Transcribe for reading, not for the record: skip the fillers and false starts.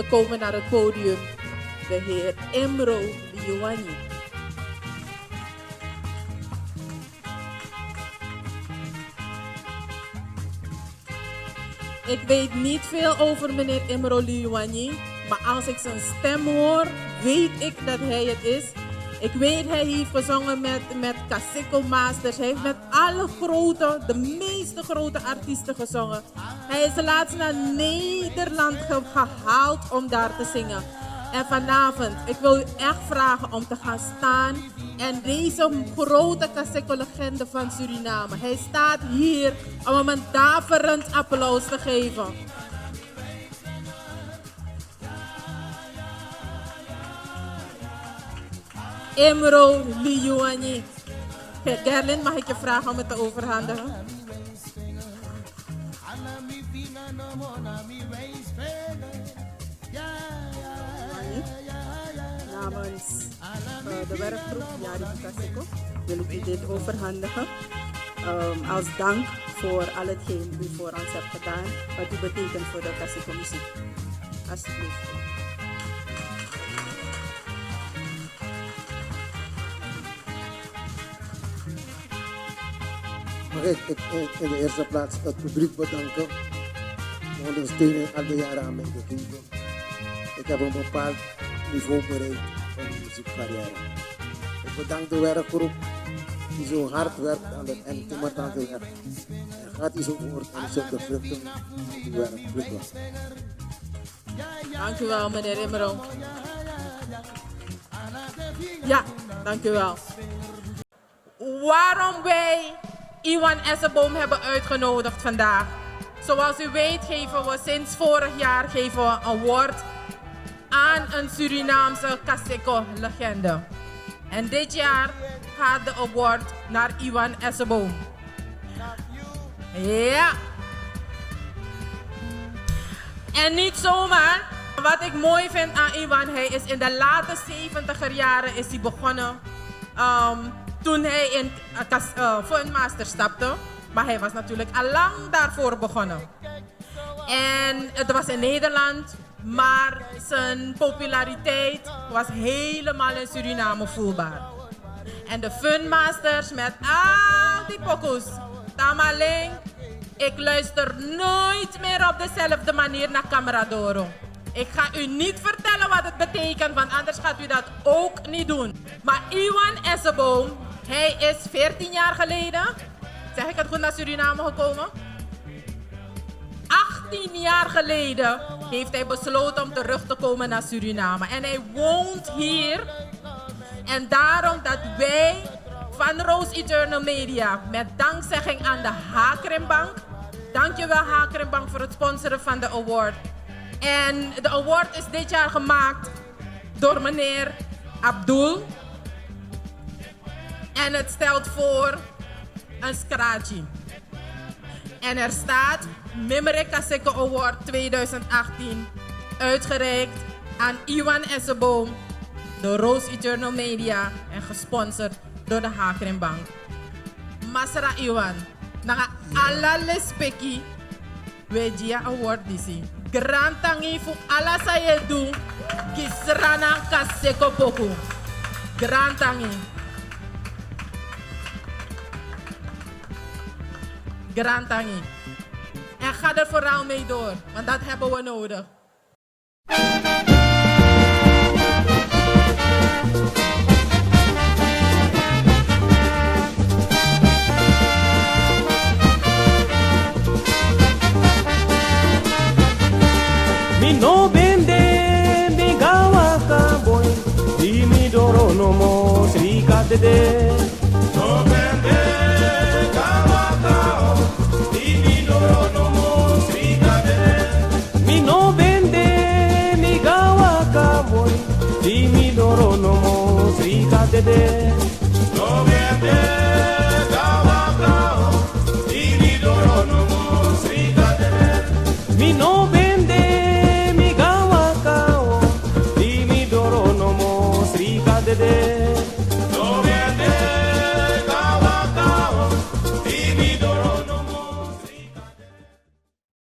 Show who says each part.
Speaker 1: komen naar het podium de heer Imro Liuani. Ik weet niet veel over meneer Imro Liuani, maar als ik zijn stem hoor, weet ik dat hij het is. Ik weet, hij heeft gezongen met Kaseko Masters. Hij heeft met alle grote, de meeste grote artiesten gezongen. Hij is laatst naar Nederland gehaald om daar te zingen. En vanavond, ik wil u echt vragen om te gaan staan en deze grote Kaseko-legende van Suriname. Hij staat hier om hem een daverend applaus te geven. Imro Liuani. Gerlin, mag ik je vragen om het te overhandigen? Namens de werkgroep Jari Kaseko wil ik u dit overhandigen. Als dank voor al hetgeen u voor ons hebt gedaan. Wat u betekent voor de Kaseko muziek. Alsjeblieft.
Speaker 2: Mag ik in de eerste plaats het publiek bedanken voor de ondersteuning al die jaren aan mij gegeven. Ik heb een bepaald niveau bereikt van de muziekcarrière. Ik bedank de werkgroep die zo hard werkt aan het eindtimmert aan de weg. En gaat die zo voort en zet de vruchten van die werkgroep.
Speaker 1: Dank u wel, meneer Imro. Ja, dank u wel. Waarom wij Iwan Esseboom hebben uitgenodigd vandaag. Zoals u weet geven we sinds vorig jaar een award aan een Surinaamse Kaseko-legende. En dit jaar gaat de award naar Iwan Esseboom. Ja. En niet zomaar. Wat ik mooi vind aan Iwan, hij is in de late 70er jaren is hij begonnen. Toen hij in Funmaster stapte. Maar hij was natuurlijk al lang daarvoor begonnen. En het was in Nederland. Maar zijn populariteit was helemaal in Suriname voelbaar. En de Funmasters met al die pokoes. Tamaling, ik luister nooit meer op dezelfde manier naar Camaradoro. Ik ga u niet vertellen wat het betekent, want anders gaat u dat ook niet doen. Maar Iwan Esseboom, hij is 14 jaar geleden, zeg ik het goed, naar Suriname gekomen? 18 jaar geleden heeft hij besloten om terug te komen naar Suriname. En hij woont hier. En daarom dat wij van Rose Eternal Media met dankzegging aan de Hakrimbank. Dankjewel Hakrimbank voor het sponsoren van de award. En de award is dit jaar gemaakt door meneer Abdul. En het stelt voor een scratchie. En er staat Mimere Kaseko Award 2018 uitgereikt aan Iwan Esseboom, de Rose Eternal Media en gesponsord door de Hakrimbank. Masra Iwan, na alla lespeki, Wedia Award disi. Grantangi fu ala saye du, kisrana Kaseko poku. Grantangi. Grantangi. En ga er vooral mee door, want dat hebben we nodig.
Speaker 3: Mi no bende mi gawa boy, di mi doro no mo srika de. No bende gawa di mi doro no mo srika de. Mi no bende mi gawa boy, di mi doro no mo srika de.